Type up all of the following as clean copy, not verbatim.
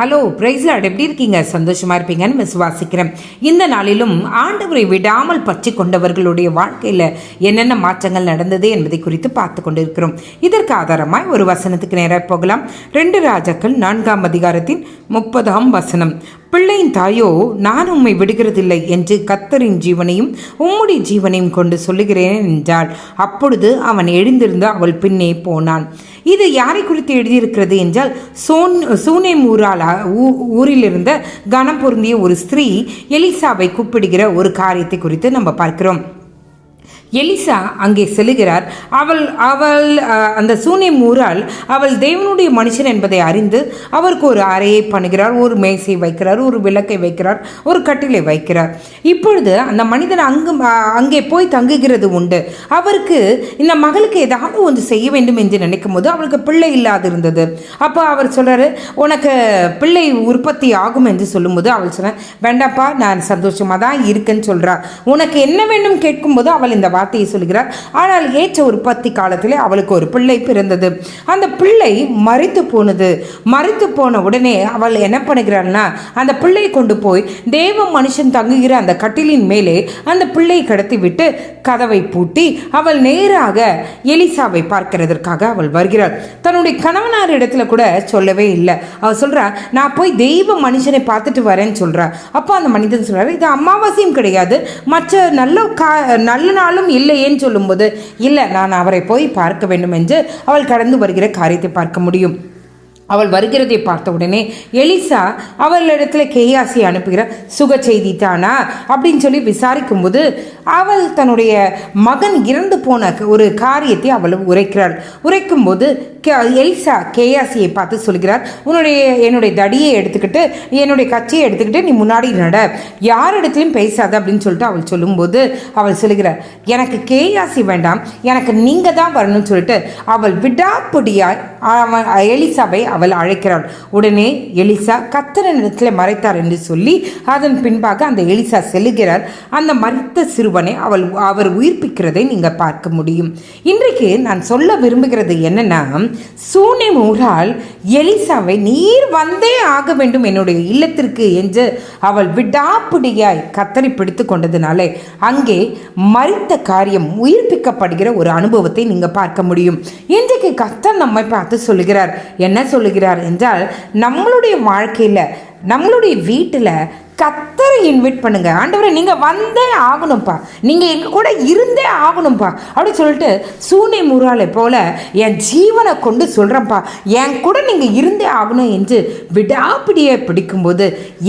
Hello price Lord, எப்படி இருக்கீங்க? சந்தோஷமா இருப்பீங்கன்னு விசுவாசிக்கிறேன். இந்த நாளிலும் ஆண்டவரை விடாமல் பற்றி கொண்டவர்களுடைய வாழ்க்கையில் என்னென்ன மாற்றங்கள் நடந்தது என்பதை குறித்து பார்த்து கொண்டிருக்கிறோம். இதற்கு ஆதாரமாய் ஒரு வசனத்துக்கு நேராக போகலாம். 2 ராஜாக்கள் 4ஆம் அதிகாரத்தின் 30ஆம் வசனம். பிள்ளையின் தாயோ, நான் உம்மை விடுகிறதில்லை என்று கர்த்தரின் ஜீவனையும் உம்முடைய ஜீவனையும் கொண்டு சொல்லுகிறேன் என்றாள். அப்பொழுது அவன் எழுந்திருந்து அவள் பின்னே போனான். இது யாரை குறித்து எழுதியிருக்கிறது என்றால், சூனேம் ஊரில் இருந்த கனம் பொருந்திய ஒரு ஸ்திரீ எலிசாவை கூப்பிடுகிற ஒரு காரியத்தை குறித்து நம்ம பார்க்கிறோம். எலிசா அங்கே செல்லுகிறார். அவள் அந்த சூனேம் ஊரால் அவள் தேவனுடைய மனுஷன் என்பதை அறிந்து அவருக்கு ஒரு அறையை பண்ணுகிறார், ஒரு மேசை வைக்கிறார், ஒரு விளக்கை வைக்கிறார், ஒரு கட்டிலை வைக்கிறார். இப்பொழுது அந்த மனிதன் அங்கே போய் தங்குகிறது உண்டு. அவருக்கு இந்த மகளுக்கு ஏதாவது ஒன்று செய்ய வேண்டும் என்று நினைக்கும் போது அவளுக்கு பிள்ளை இல்லாது இருந்தது. அப்போ அவர் சொல்றாரு, உனக்கு பிள்ளை உற்பத்தி ஆகும் என்று சொல்லும்போது அவள் சொன்ன, வேண்டாப்பா, நான் சந்தோஷமாக தான் இருக்கேன்னு சொல்றார். உனக்கு என்ன வேண்டும் கேட்கும்போது அவள் இந்த வார்த்தையை சொல்கிறார். ஆனால் ஏற்ற உற்பத்தி காலத்திலே அவளுக்கு ஒரு பிள்ளை பிறந்தது. அந்த பிள்ளை மரித்து போனது. மரித்து போன உடனே அவள் என்ன பண்ணுகிறாள்னா, அந்த பிள்ளையை கொண்டு போய் தேவ மனுஷன் தங்குகிற அந்த கட்டிலின் மேலே அந்த பிள்ளையை கடத்தி விட்டு கதவை பூட்டி அவள் நேராக எலிசாவை பார்க்கிறதற்காக அவள் வருகிறாள். தன்னுடைய கணவனார் இடத்துல கூட சொல்லவே இல்லை. அவள் சொல்றா, நான் போய் தெய்வ மனுஷனை பார்த்துட்டு வரேன்னு சொல்றா. அப்போ அந்த மனிதன் சொல்றாரு, இது அமாவாசையும் கிடையாது, மற்ற நல்ல நாளும் இல்லையேன்னு சொல்லும்போது, இல்லை, நான் அவரை போய் பார்க்க வேண்டும் என்று அவள் கடந்து வருகிற காரியத்தை பார்க்க முடியும். அவள் வருகிறதை பார்த்த உடனே எலிசா அவளிடத்துல கேயாசி அனுப்புகிறார். சுக செய்தி தானா அப்படின்னு சொல்லி விசாரிக்கும் போது அவள் தன்னுடைய மகன் இறந்து போன ஒரு காரியத்தை அவள் உரைக்கும் போது எலிசா கேயாசியை பார்த்து சொல்கிறார், என்னுடைய தடியை எடுத்துக்கிட்டு என்னுடைய கட்சியை எடுத்துக்கிட்டு நீ முன்னாடி நட, யார் இடத்துலையும் பேசாத அப்படின்னு சொல்லிட்டு அவள் சொல்லும்போது அவள் சொல்கிறார், எனக்கு கேயாசி வேண்டாம், எனக்கு நீங்க தான் வரணும்னு சொல்லிட்டு அவள் விடாப்பிடியாய் எலிசாவை அவள் அழைக்கிறாள். உடனே எலிசா கர்த்தரின் இடத்துல மறைத்தார் என்று சொல்லி அதன் பின்பாக அந்த எலிசா செல்லுகிறார். அந்த மரித்த சிறுவனை அவர் உயிர்ப்பிக்கிறதை நீங்க பார்க்க முடியும். இன்றைக்கு நான் சொல்ல விரும்புகிறது என்னன்னா, சூனேம் ஊரால் எலிசாவை நீர் வந்தே ஆக வேண்டும் என்னுடைய இல்லத்திற்கு என்று அவள் விடாப்பிடியாய் கர்த்தரை பிடித்து கொண்டதுனாலே அங்கே மரித்த காரியம் உயிர்ப்பிக்கப்படுகிற ஒரு அனுபவத்தை நீங்க பார்க்க முடியும். இன்றைக்கு கர்த்தர் நம்மை பார்த்து சொல்லுகிறார். என்ன சொல்லுகிறார் என்றால், நம்மளுடைய வாழ்க்கையில், நம்மளுடைய வீட்டில் கர்த்தரை இன்வைட் பண்ணுங்க. ஆண்டவரே, நீங்கள் வந்தே ஆகணும்ப்பா, நீங்கள் எங்கள் கூட இருந்தே ஆகணும்ப்பா அப்படின்னு சொல்லிட்டு சூனேம் ஊராலை போல என் ஜீவனை கொண்டு சொல்கிறேன்ப்பா, என் கூட நீங்கள் இருந்தே ஆகணும் என்று விடாப்பிடியை பிடிக்கும்போது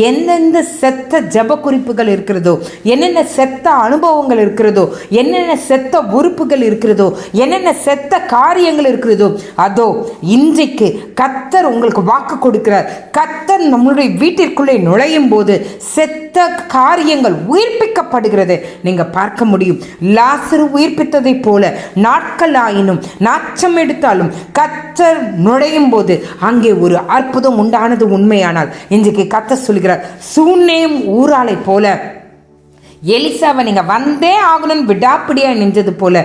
எந்தெந்த செத்த ஜப குறிப்புகள் இருக்கிறதோ, என்னென்ன செத்த அனுபவங்கள் இருக்கிறதோ, என்னென்ன செத்த உறுப்புகள் இருக்கிறதோ, என்னென்ன செத்த காரியங்கள் இருக்கிறதோ, அதோ இன்றைக்கு கர்த்தர் உங்களுக்கு வாக்கு கொடுக்கிறார். கர்த்தர் நம்மளுடைய வீட்டிற்குள்ளே நுழையும் போது செத்த காரியங்கள் உயிர்ப்பிக்கப்படுகிறது நீங்க பார்க்க முடியும். லாசரு உயிர்ப்பித்ததை போல நாட்கள் ஆயினும் நாச்சம் எடுத்தாலும் கர்த்தர் நுழையும் போது அங்கே ஒரு அற்புதம் உண்டானது உண்மையானால் இன்றைக்கு கர்த்தர் சொல்கிறார், சூனேம் ஊராலை போல எலிசாவை நீங்க வந்தே ஆகணும்னு விடாப்பிடியா நின்றது போல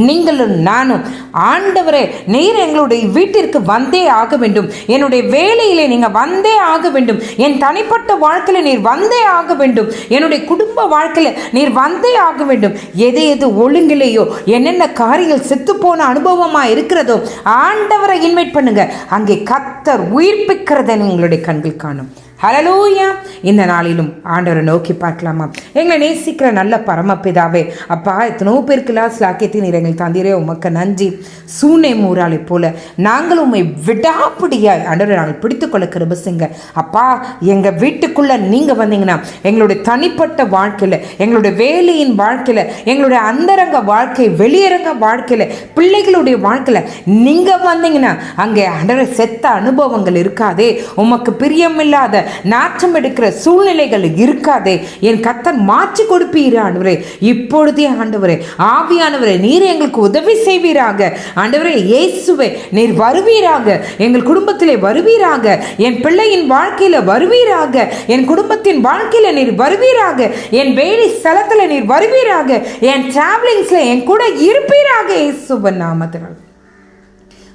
நீங்களும் நானும், ஆண்டவரே நீர் எங்களுடைய வீட்டிற்கு வந்தே ஆக வேண்டும், என்னுடைய வேலையிலே நீங்க வந்தே ஆக வேண்டும், என் தனிப்பட்ட வாழ்க்கையில நீர் வந்தே ஆக வேண்டும், என்னுடைய குடும்ப வாழ்க்கையில நீர் வந்தே ஆக வேண்டும். எது ஒழுங்கிலேயோ, என்னென்ன காரியங்கள் செத்து போன அனுபவமா இருக்கிறதோ, ஆண்டவரை இன்வைட் பண்ணுங்க. அங்கே கர்த்தர் உயிர்ப்பிக்கிறதை உங்களுடைய கண்கள் காணும். ஹல்லேலூயா. இந்த நாளிலும் ஆண்டவரை நோக்கி பார்க்கலாமா? எங்களை நேசிக்கிற நல்ல பரமபிதாவே, அப்பா, எத்தனோ பேருக்குலாம் ஸ்லாக்கியத்தை நீர் எங்களுக்கு தந்தீரே, உமக்கு நன்றி. சூனேம் ஊராலை போல நாங்கள் உண்மை விடாப்பிடியாய் ஆண்டவரை நாங்கள் பிடித்துக்கொள்ள கிருபை செய்யுங்க. அப்பா, எங்கள் வீட்டுக்குள்ளே நீங்கள் வந்தீங்கன்னா எங்களுடைய தனிப்பட்ட வாழ்க்கையில், எங்களுடைய வேலையின் வாழ்க்கையில், எங்களுடைய அந்தரங்க வாழ்க்கை, வெளியரங்க வாழ்க்கையில், பிள்ளைகளுடைய வாழ்க்கையில் நீங்கள் வந்தீங்கன்னா அங்கே ஆண்டவரை செத்த அனுபவங்கள் இருக்காதே, உமக்கு பிரியமில்லாத நாச்சம் எடுக்கிற சூழ்நிலைகள் இருக்காதே. என் கர்த்தர் மாற்றி கொடுப்பீரா ஆண்டவரே. இப்பொழுதே ஆண்டவரே, ஆவியானவரே, நீர் எங்களுக்கு உதவி செய்வீராக. ஆண்டவரே இயேசுவே, நீர் வருவீராக, எங்கள் குடும்பத்திலே வருவீராக, என் பிள்ளையின் வாழ்க்கையில வருவீராக, என் குடும்பத்தின் வாழ்க்கையில நீர் வருவீராக, என் வேலை ஸ்தலத்துல நீர் வருவீராக, என் டிராவலிங்ஸ்ல என் கூட இருப்பீராக. இயேசுவின் நாமத்தினால்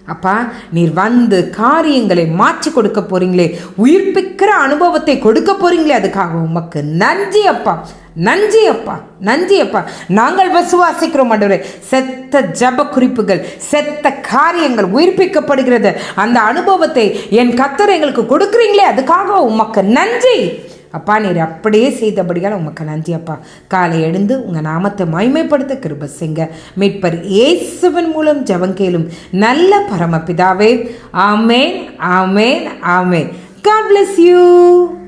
அப்பா, நீர் வந்து காரியங்களை மாற்றி கொடுக்க போறீங்களே, உயிர்ப்பிக்கிற அனுபவத்தை கொடுக்க போறீங்களே, அதுக்காக உமக்கு நன்றி அப்பா, நன்றி அப்பா, நன்றி அப்பா. நாங்கள் விசுவாசிக்கிறோம் ஆண்டவரே, செத்த ஜப குறிப்புகள், செத்த காரியங்கள் உயிர்ப்பிக்கப்படுகிறது. அந்த அனுபவத்தை என் கர்த்தர் எங்களுக்கு கொடுக்குறீங்களே, அதுக்காக உமக்கு நன்றி அப்பா. நீர் அப்படியே செய்தபடியால் உமக்கு நன்றி அப்பா. காலை எழுந்து உங்கள் நாமத்தை மகிமைப்படுத்த கிருபை செய்யுங்க. மீட்பர் இயேசுவின் மூலம் ஜெபம் கேளும் நல்ல பரமபிதாவே. ஆமேன், ஆமேன், ஆமேன். God bless you.